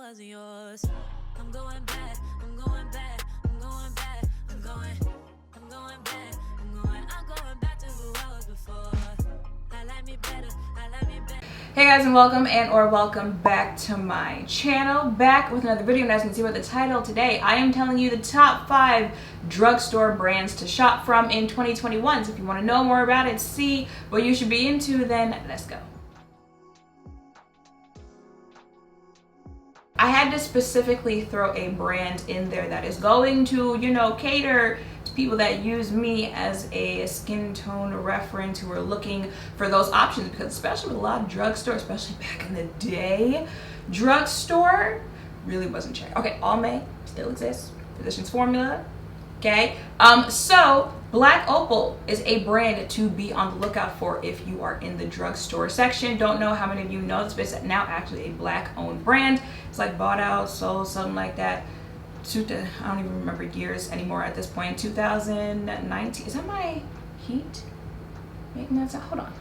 wasn't yours. I'm going back, I'm going back, I'm going back, I'm going back, I'm going back to who I was before. I like me better, I like me better. Hey guys, and welcome back to my channel. Back with another video, and as you can see by the title today, I am telling you the top 5 drugstore brands to shop from in 2021. So if you want to know more about it, see what you should be into, then let's go. I had to specifically throw a brand in there that is going to, cater to people that use me as a skin tone reference who are looking for those options, because especially with a lot of drugstore, especially back in the day, drugstore really wasn't checked. Okay, All May still exists. Physicians Formula. Okay, so Black Opal is a brand to be on the lookout for if you are in the drugstore section. Don't know how many of you know this, but it's now actually a Black-owned brand. It's like bought out, sold, something like that. I don't even remember years anymore at this point. 2019. Is that my heat making that sound? Hold on.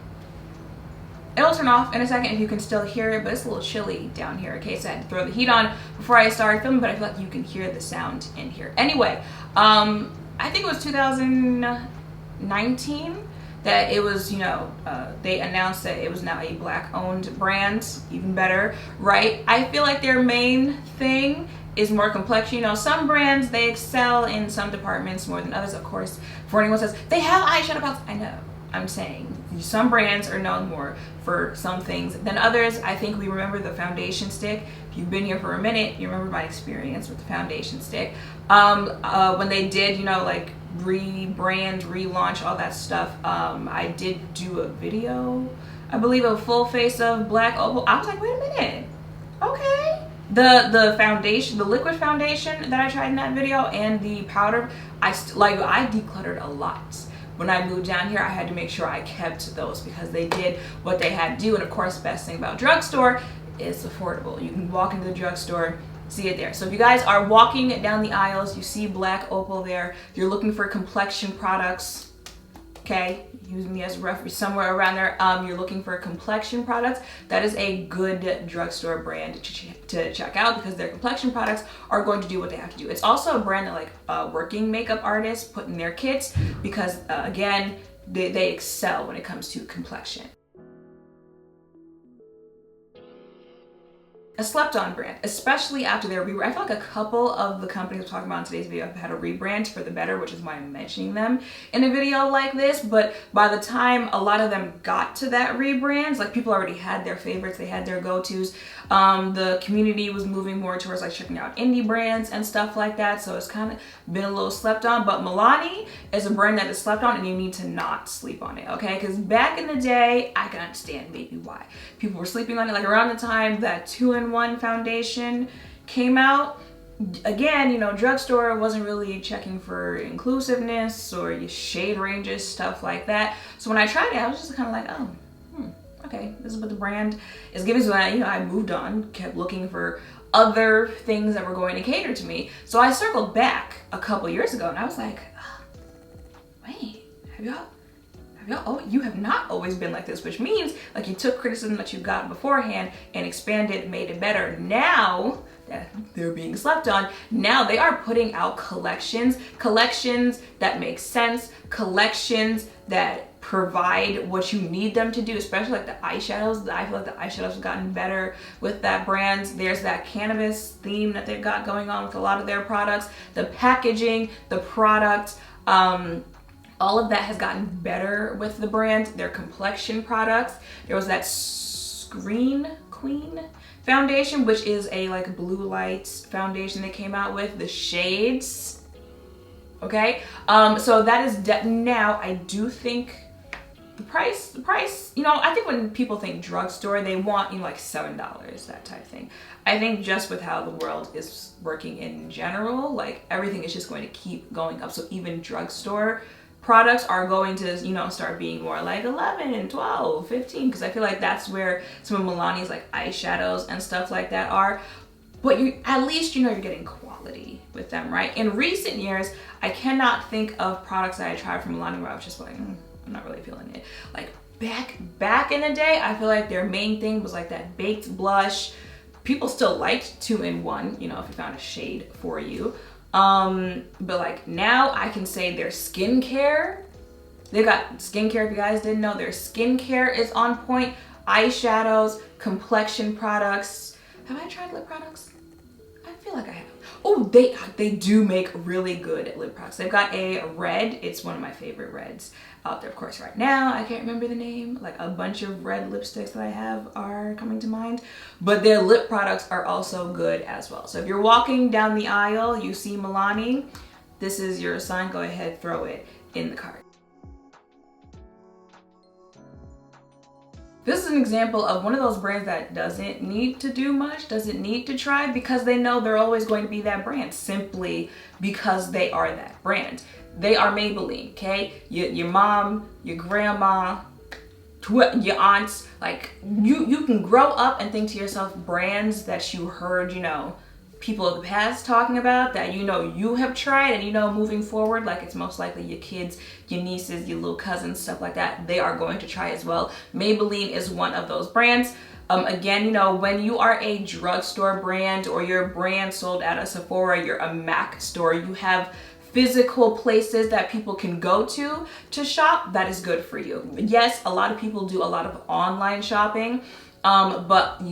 It'll turn off in a second if you can still hear it, but it's a little chilly down here. Okay, so I had to throw the heat on before I started filming, but I feel like you can hear the sound in here. Anyway, I think it was 2019 that it was, they announced that it was now a Black-owned brand. Even better, right? I feel like their main thing is more complexion. Some brands, they excel in some departments more than others. Of course, before anyone says, they have eyeshadow palettes. I know. I'm saying some brands are known more for some things than others. I think we remember the foundation stick. If you've been here for a minute, you remember my experience with the foundation stick. When they did, like rebrand, relaunch, all that stuff, I did do a video, I believe, a full face of Black Opal. I was like, wait a minute, okay. The foundation, the liquid foundation that I tried in that video, and the powder, I decluttered a lot. When I moved down here, I had to make sure I kept those because they did what they had to do. And of course, the best thing about drugstore is affordable. You can walk into the drugstore, see it there. So if you guys are walking down the aisles, you see Black Opal there, you're looking for complexion products, okay, use me as a reference somewhere around there, you're looking for complexion products, that is a good drugstore brand to check out, because their complexion products are going to do what they have to do. It's also a brand that working makeup artists put in their kits, because again, they excel when it comes to complexion. A slept-on brand, especially after their rebrand. I feel like a couple of the companies we're talking about in today's video have had a rebrand for the better, which is why I'm mentioning them in a video like this. But by the time a lot of them got to that rebrand, people already had their favorites, they had their go-tos. The community was moving more towards checking out indie brands and stuff like that, so it's kind of been a little slept on. But Milani is a brand that is slept on, and you need to not sleep on it, okay? Because back in the day, I can understand maybe why people were sleeping on it. Around the time that 2-in-1 foundation came out, again, drugstore wasn't really checking for inclusiveness or your shade ranges, stuff like that. So when I tried it, I was just kind of like, oh, okay, this is what the brand is giving. So I moved on, kept looking for other things that were going to cater to me. So I circled back a couple years ago, and I was like, wait, you have not always been like this, which means you took criticism that you got beforehand and expanded, made it better. Now that they're being slept on, now they are putting out collections that make sense, collections that provide what you need them to do, especially the eyeshadows. I feel like the eyeshadows have gotten better with that brand. There's that cannabis theme that they've got going on with a lot of their products. The packaging, the product, all of that has gotten better with the brand. Their complexion products. There was that Screen Queen foundation, which is a blue light foundation they came out with, the shades. Okay, so that is now I do think the price, I think when people think drugstore, they want, $7, that type of thing. I think just with how the world is working in general, everything is just going to keep going up. So even drugstore products are going to, start being more 11, 12, 15, because I feel like that's where some of Milani's eyeshadows and stuff like that are. But at least you're getting quality with them, right? In recent years, I cannot think of products that I tried from Milani where I was just I'm not really feeling it. Back in the day, I feel like their main thing was that baked blush, People still liked 2-in-1, you know, if you found a shade for you. But like now I can say their skincare, they got skincare, if you guys didn't know, their skincare is on point. Eyeshadows, complexion products. Have I tried lip products? I feel like I have. Oh, they do make really good lip products. They've got a red, it's one of my favorite reds out there, of course, right now. I can't remember the name. Like a bunch of red lipsticks that I have are coming to mind. But their lip products are also good as well. So if you're walking down the aisle, you see Milani, this is your sign. Go ahead, throw it in the cart. This is an example of one of those brands that doesn't need to do much, doesn't need to try, because they know they're always going to be that brand, simply because they are that brand. They are Maybelline, okay? Your mom, your grandma, your aunts, like you can grow up and think to yourself brands that you heard, you know, people of the past talking about, that you know you have tried, and you know moving forward, like it's most likely your kids, your nieces, your little cousins, stuff like that, they are going to try as well. Maybelline is one of those brands. Again, you know, when you are a drugstore brand or your brand sold at a Sephora, you're a MAC store, you have physical places that people can go to shop, that is good for you. Yes, a lot of people do a lot of online shopping. But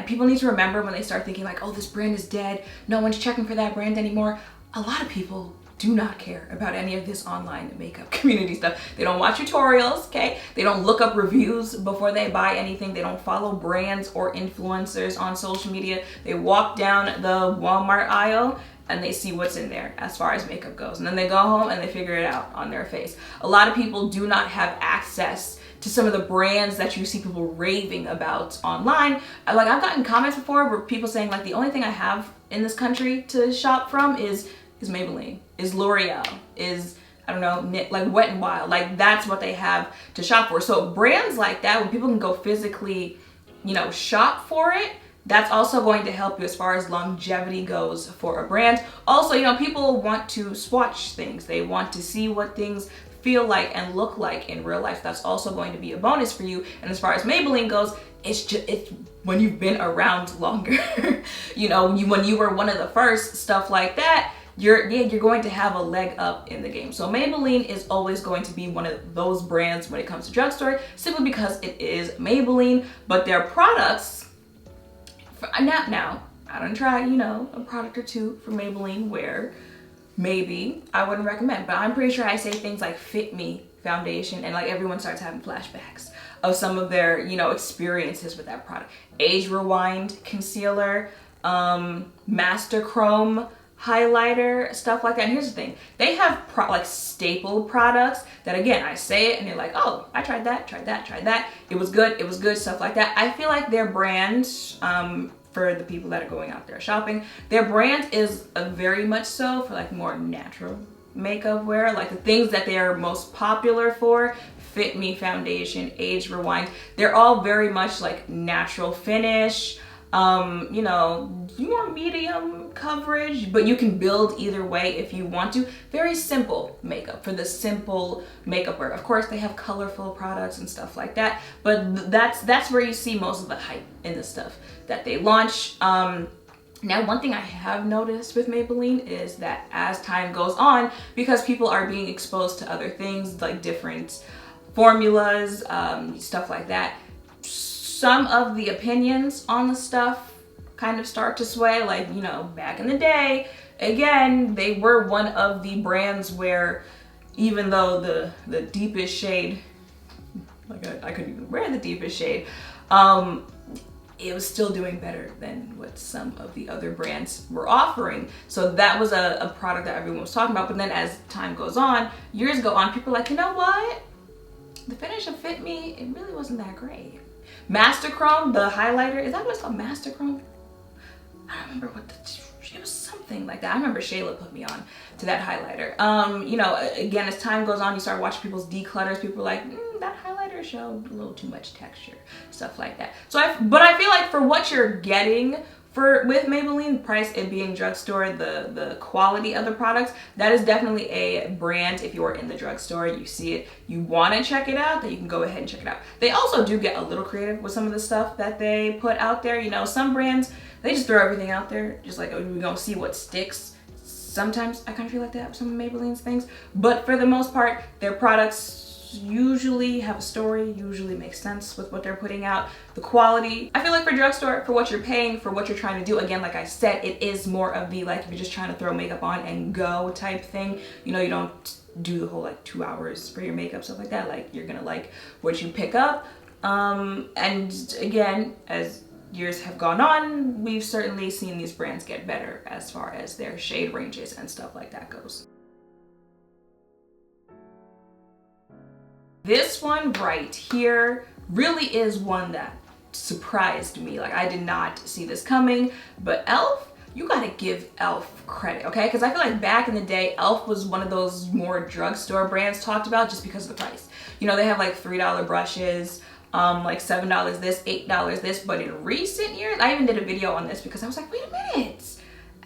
people need to remember when they start thinking like, oh, this brand is dead, no one's checking for that brand anymore. A lot of people do not care about any of this online makeup community stuff. They don't watch tutorials, okay? They don't look up reviews before they buy anything. They don't follow brands or influencers on social media. They walk down the Walmart aisle and they see what's in there as far as makeup goes. And then they go home and they figure it out on their face. A lot of people do not have access to some of the brands that you see people raving about online. Like I've gotten comments before where people saying like the only thing I have in this country to shop from is Maybelline, is L'Oreal, is, I don't know, like Wet n Wild. Like that's what they have to shop for. So brands like that, when people can go physically, you know, shop for it, that's also going to help you as far as longevity goes for a brand. Also, you know, people want to swatch things. They want to see what things feel like and look like in real life. That's also going to be a bonus for you. And as far as Maybelline goes, it's when you've been around longer, you know, when you were one of the first, stuff like that, you're going to have a leg up in the game. So Maybelline is always going to be one of those brands when it comes to drugstore, simply because it is Maybelline. But their products, now I don't try, you know, a product or two from Maybelline where maybe I wouldn't recommend, but I'm pretty sure I say things like Fit Me foundation and like everyone starts having flashbacks of some of their, you know, experiences with that product. Age Rewind concealer, Master Chrome highlighter, stuff like that. And here's the thing, they have like staple products that, again, I say it and you're like, oh, I tried that, tried that, it was good, stuff like that. I feel like their brand, for the people that are going out there shopping, their brand is very much so for like more natural makeup wear, like the things that they are most popular for. Fit Me foundation, Age Rewind, they're all very much like natural finish, you know, more medium coverage, but you can build either way if you want to. Very simple makeup for the simple makeup wear. Of course, they have colorful products and stuff like that, but that's where you see most of the hype in the stuff that they launch. Now, one thing I have noticed with Maybelline is that as time goes on, because people are being exposed to other things like different formulas, stuff like that, some of the opinions on the stuff kind of start to sway. Like, you know, back in the day, again, they were one of the brands where even though the deepest shade, like I couldn't even wear the deepest shade, it was still doing better than what some of the other brands were offering. So that was a product that everyone was talking about. But then as time goes on, years go on, people are like, you know what? The finish of Fit Me, it really wasn't that great. Master Chrome, the highlighter, is that what it's called, Master Chrome? I don't remember what it was, something like that. I remember Shayla put me on to that highlighter. You know, again, as time goes on, you start watching people's declutters. People are like, that highlighter showed a little too much texture, stuff like that. So but I feel like for what you're getting with Maybelline, price it being drugstore, the quality of the products, that is definitely a brand. If you are in the drugstore, you see it, you want to check it out, then you can go ahead and check it out. They also do get a little creative with some of the stuff that they put out there. You know, some brands, they just throw everything out there, just like, oh, we're gonna see what sticks. Sometimes I kind of feel like that with some of Maybelline's things, but for the most part, their products usually have a story, usually makes sense with what they're putting out. The quality, I feel like for drugstore, for what you're paying, for what you're trying to do, again, like I said, it is more of the, like, if you're just trying to throw makeup on and go type thing. You know, you don't do the whole like 2 hours for your makeup, stuff like that. Like, you're gonna like what you pick up. And again, as years have gone on, we've certainly seen these brands get better as far as their shade ranges and stuff like that goes. This one right here really is one that surprised me. Like, I did not see this coming, but e.l.f., you gotta give e.l.f. credit, okay? Because I feel like back in the day, e.l.f. was one of those more drugstore brands talked about just because of the price. You know, they have like $3 brushes, like $7 this, $8 this, but in recent years, I even did a video on this because I was like, wait a minute.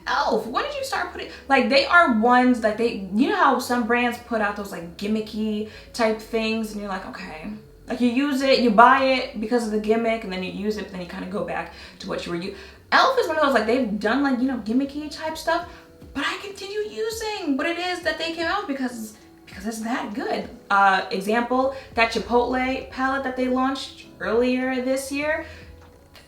e.l.f., when did you start putting, like, they are ones, like, they, you know how some brands put out those like gimmicky type things and you're like, okay, like, you use it, you buy it because of the gimmick, and then you use it, but then you kind of go back to what you were using. e.l.f. is one of those, like, they've done like, you know, gimmicky type stuff, but I continue using what it is that they came out because it's that good. Example, that Chipotle palette that they launched earlier this year.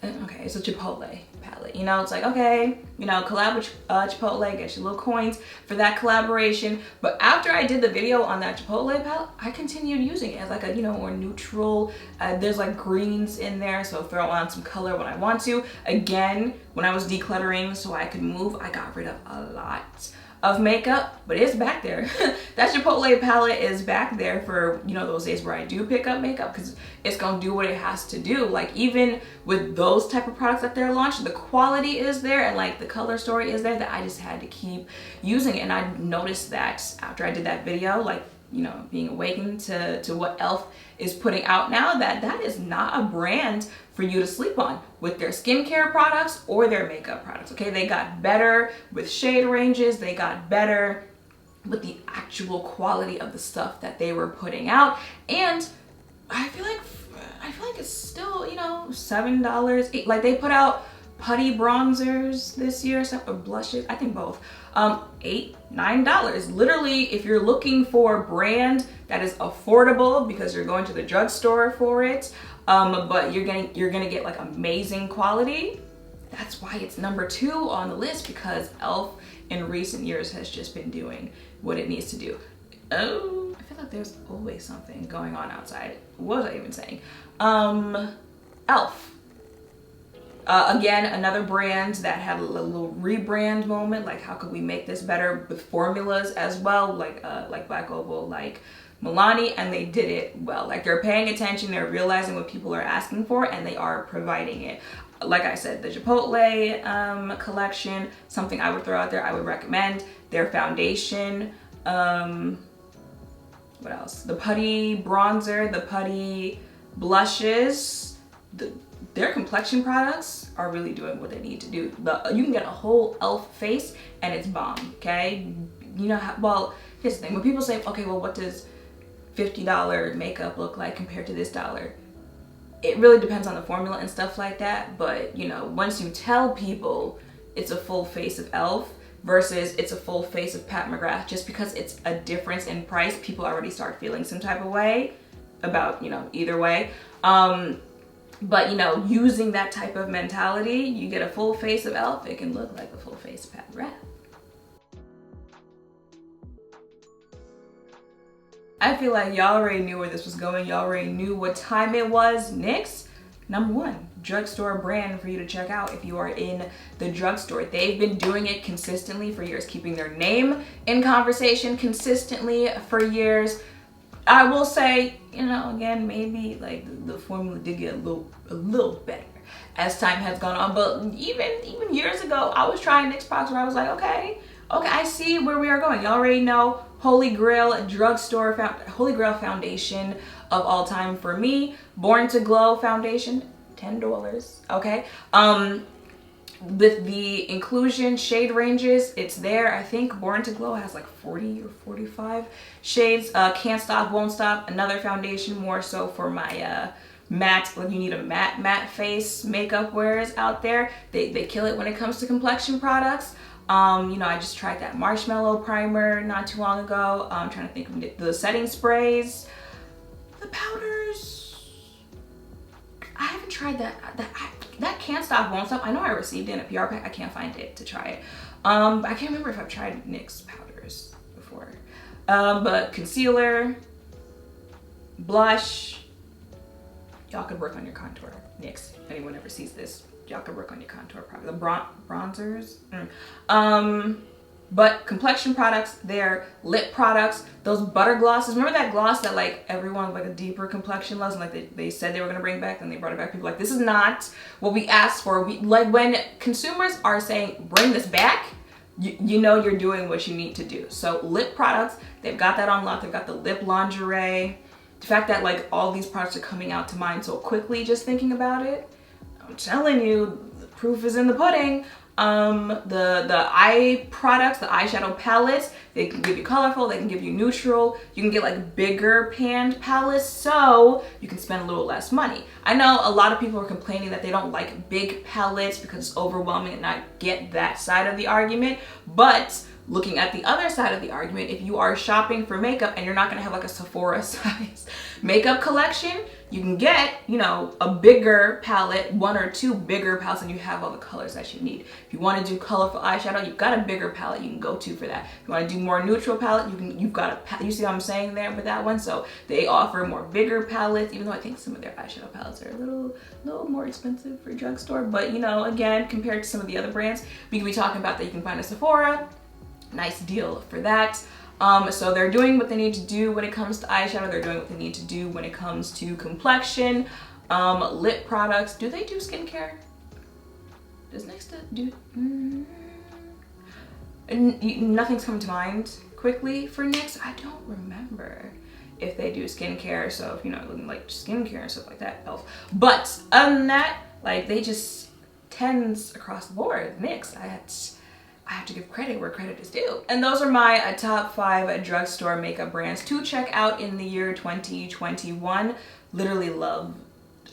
Okay, it's a Chipotle palette. You know, it's like, okay, you know, collab with Chipotle, get your little coins for that collaboration. But after I did the video on that Chipotle palette, I continued using it as like a, you know, more neutral. There's like greens in there, so throw on some color when I want to. Again, when I was decluttering so I could move, I got rid of a lot of makeup, but it's back there. That Chipotle palette is back there for, you know, those days where I do pick up makeup, because it's gonna do what it has to do. Like, even with those type of products that they're launched, the quality is there and like the color story is there, that I just had to keep using it. And I noticed that after I did that video, like, you know, being awakened to what e.l.f. is putting out now, that is not a brand for you to sleep on with their skincare products or their makeup products, okay? They got better with shade ranges, they got better with the actual quality of the stuff that they were putting out. And I feel like it's still, you know, $7, like, they put out putty bronzers this year, or blushes, I think both, $8, $9. Literally, if you're looking for a brand that is affordable because you're going to the drugstore for it, but you're gonna get like amazing quality, that's why it's number 2 on the list, because e.l.f. in recent years has just been doing what it needs to do. Oh, I feel like there's always something going on outside. What was I even saying? e.l.f. Again, another brand that had a little rebrand moment, like, how could we make this better with formulas as well, like Black Opal, like Milani, and they did it well. Like, they're paying attention, they're realizing what people are asking for, and they are providing it. Like I said, the Chipotle collection, something I would throw out there, I would recommend. Their foundation, what else? The putty bronzer, the putty blushes, their complexion products are really doing what they need to do. You can get a whole e.l.f. face and it's bomb, okay? You know how, well, here's the thing. When people say, okay, well, what does $50 makeup look like compared to this dollar? It really depends on the formula and stuff like that. But, you know, once you tell people it's a full face of e.l.f. versus it's a full face of Pat McGrath, just because it's a difference in price, people already start feeling some type of way about, you know, either way. But, you know, using that type of mentality, you get a full face of e.l.f., it can look like a full face of Pat McGrath. I feel like y'all already knew where this was going. Y'all already knew what time it was. Next, number 1, drugstore brand for you to check out if you are in the drugstore. They've been doing it consistently for years, keeping their name in conversation consistently for years. I will say, you know, again, maybe like the formula did get a little better as time has gone on. But even years ago, I was trying NYX products where I was like, okay, I see where we are going. You already know Holy Grail drugstore, Holy Grail foundation of all time for me. Born to Glow foundation, $10. Okay. with the inclusion shade ranges, it's there. I think Born to Glow has like 40 or 45 shades. Can't Stop, Won't Stop, another foundation more so for my matte, when you need a matte face makeup wearers out there. They kill it when it comes to complexion products. You know, I just tried that marshmallow primer not too long ago. I'm trying to think of the setting sprays, the powders. I haven't tried that Can't Stop, Won't Stop. I know I received it in a PR pack. I can't find it to try it. I can't remember if I've tried NYX powders before. But concealer, blush. Y'all could work on your contour. NYX, if anyone ever sees this, y'all could work on your contour product. The bronzers. But complexion products, they're lip products, those butter glosses. Remember that gloss that like everyone with like a deeper complexion loves, and like they said they were gonna bring back, and they brought it back. People were like, this is not what we asked for. Like when consumers are saying bring this back, you know you're doing what you need to do. So lip products, they've got that on lock. They've got the lip lingerie. The fact that like all these products are coming out to mind so quickly, just thinking about it, I'm telling you, the proof is in the pudding. The eye products, the eyeshadow palettes, they can give you colorful, they can give you neutral. You can get like bigger panned palettes so you can spend a little less money. I know a lot of people are complaining that they don't like big palettes because it's overwhelming, and I get that side of the argument, but looking at the other side of the argument, if you are shopping for makeup and you're not gonna have like a Sephora size makeup collection, you can get, you know, a bigger palette, 1 or 2 bigger palettes, and you have all the colors that you need. If you wanna do colorful eyeshadow, you've got a bigger palette you can go to for that. If you wanna do more neutral palette, you've got a, you see what I'm saying there with that one? So they offer more bigger palettes, even though I think some of their eyeshadow palettes are a little more expensive for drugstore. But you know, again, compared to some of the other brands, we could be talking about that you can find at Sephora. Nice deal for that. So they're doing what they need to do when it comes to eyeshadow. They're doing what they need to do when it comes to complexion. Lip products. Do they do skincare? Does NYX do? Nothing's coming to mind quickly for NYX. I don't remember if they do skincare. So if you know, looking like skincare and stuff like that. But other than that, like they just tens across the board. NYX. I have to give credit where credit is due. And those are my top 5 drugstore makeup brands to check out in the year 2021. Literally love,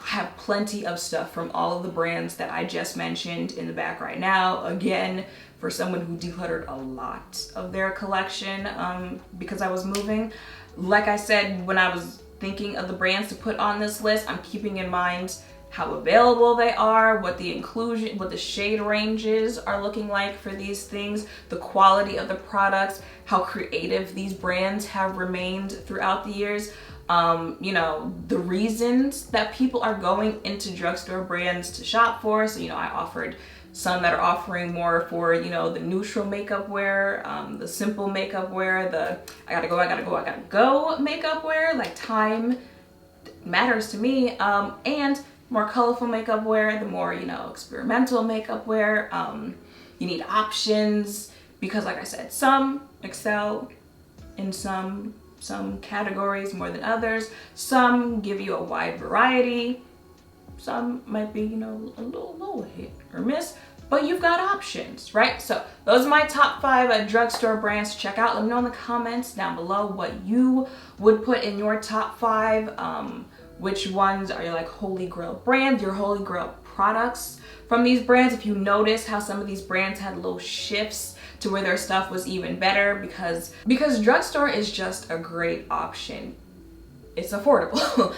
I have plenty of stuff from all of the brands that I just mentioned in the back right now. Again, for someone who decluttered a lot of their collection because I was moving. Like I said, when I was thinking of the brands to put on this list, I'm keeping in mind how available they are, what the inclusion, what the shade ranges are looking like for these things, the quality of the products, how creative these brands have remained throughout the years. You know, the reasons that people are going into drugstore brands to shop for. So, you know, I offered some that are offering more for, you know, the neutral makeup wear, the simple makeup wear, the I gotta go makeup wear, like time matters to me, and more colorful makeup wear, the more, you know, experimental makeup wear. You need options because, like I said, some excel in some categories more than others. Some give you a wide variety. Some might be, you know, a little hit or miss, but you've got options, right? So those are my top 5 drugstore brands to check out. Let me know in the comments down below what you would put in your top 5. Which ones are your like holy grail brands, your holy grail products from these brands. If you notice how some of these brands had little shifts to where their stuff was even better, because drugstore is just a great option. It's affordable.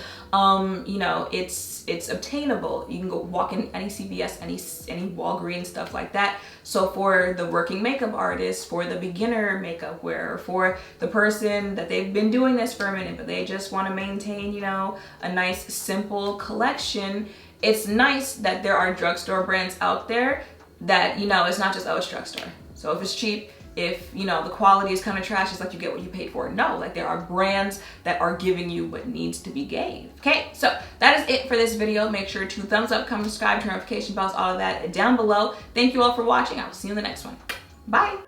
You know, it's obtainable. You can go walk in any CVS, any Walgreens, stuff like that. So for the working makeup artist, for the beginner makeup wearer, for the person that they've been doing this for a minute, but they just want to maintain, you know, a nice simple collection, it's nice that there are drugstore brands out there that, you know, it's not just, oh, it's drugstore. So if it's cheap, if, you know, the quality is kind of trash, it's like you get what you paid for. No, like there are brands that are giving you what needs to be gave. Okay, so that is it for this video. Make sure to thumbs up, comment, subscribe, turn notification bells, all of that down below. Thank you all for watching. I will see you in the next one. Bye.